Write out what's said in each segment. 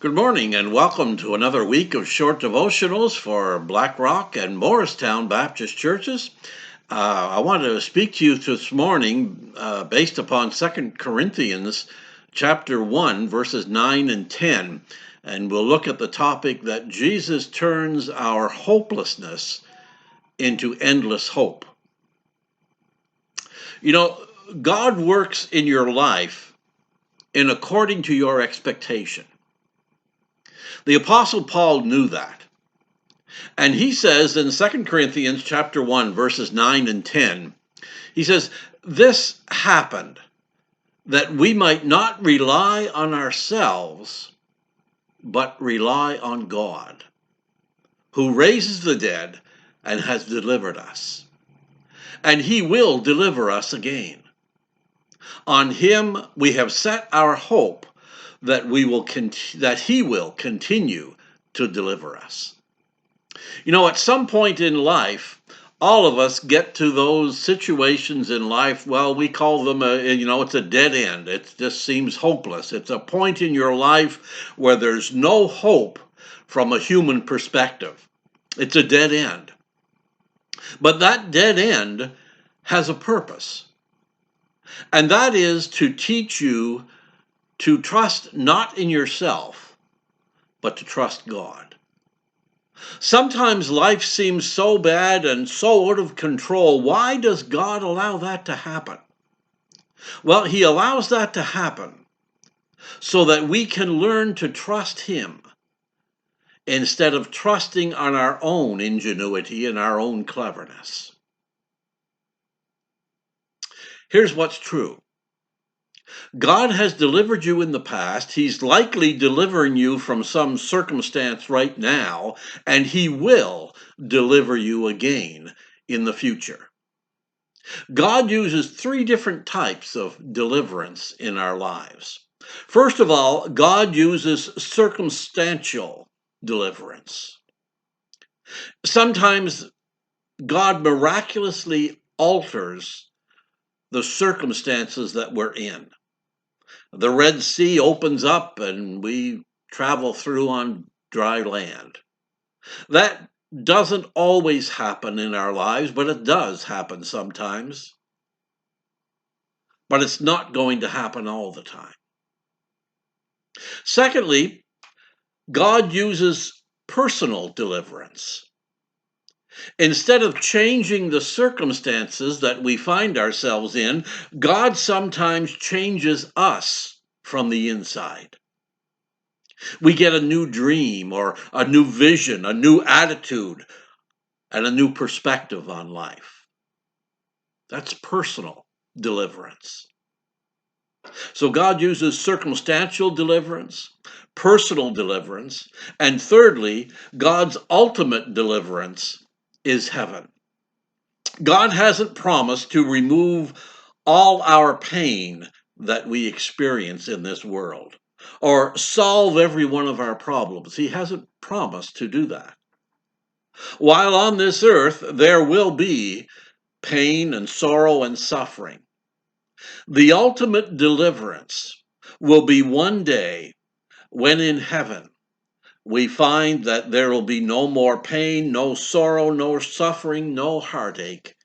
Good morning and welcome to another week of short devotionals for Black Rock and Morristown Baptist churches. I want to speak to you this morning based upon 2 Corinthians chapter 1 verses 9 and 10, and we'll look at the topic that Jesus turns our hopelessness into endless hope. You know, God works in your life in according to your expectation. The Apostle Paul knew that. And he says in 2 Corinthians chapter 1, verses 9 and 10, he says, "This happened that we might not rely on ourselves, but rely on God, who raises the dead and has delivered us. And he will deliver us again. On him we have set our hope that he will continue to deliver us." You know, at some point in life, all of us get to those situations in life, well, we call them, it's a dead end. It just seems hopeless. It's a point in your life where there's no hope from a human perspective. It's a dead end. But that dead end has a purpose. And that is to teach you to trust not in yourself, but to trust God. Sometimes life seems so bad and so out of control. Why does God allow that to happen? Well, he allows that to happen so that we can learn to trust him instead of trusting on our own ingenuity and our own cleverness. Here's what's true. God has delivered you in the past. He's likely delivering you from some circumstance right now, and he will deliver you again in the future. God uses three different types of deliverance in our lives. First of all, God uses circumstantial deliverance. Sometimes God miraculously alters the circumstances that we're in. The Red Sea opens up and we travel through on dry land. That doesn't always happen in our lives, but it does happen sometimes. But it's not going to happen all the time. Secondly, God uses personal deliverance. Instead of changing the circumstances that we find ourselves in, God sometimes changes us from the inside. We get a new dream or a new vision, a new attitude, and a new perspective on life. That's personal deliverance. So God uses circumstantial deliverance, personal deliverance, and thirdly, God's ultimate deliverance is heaven. God hasn't promised to remove all our pain that we experience in this world or solve every one of our problems. He hasn't promised to do that. While on this earth, there will be pain and sorrow and suffering. The ultimate deliverance will be one day when in heaven we find that there will be no more pain, no sorrow, no suffering, no heartache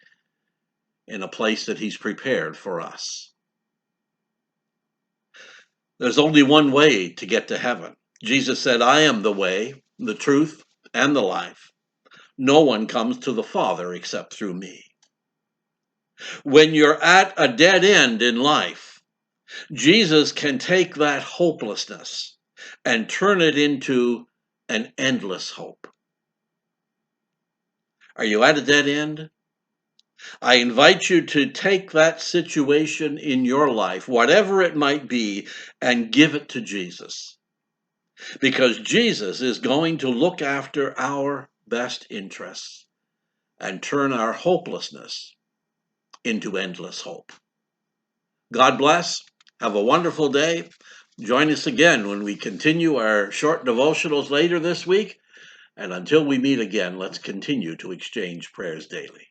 in a place that he's prepared for us. There's only one way to get to heaven. Jesus said, "I am the way, the truth, and the life. No one comes to the Father except through me." When you're at a dead end in life, Jesus can take that hopelessness and turn it into an endless hope. Are you at a dead end? I invite you to take that situation in your life, whatever it might be, and give it to Jesus. Because Jesus is going to look after our best interests and turn our hopelessness into endless hope. God bless. Have a wonderful day. Join us again when we continue our short devotionals later this week. And until we meet again, let's continue to exchange prayers daily.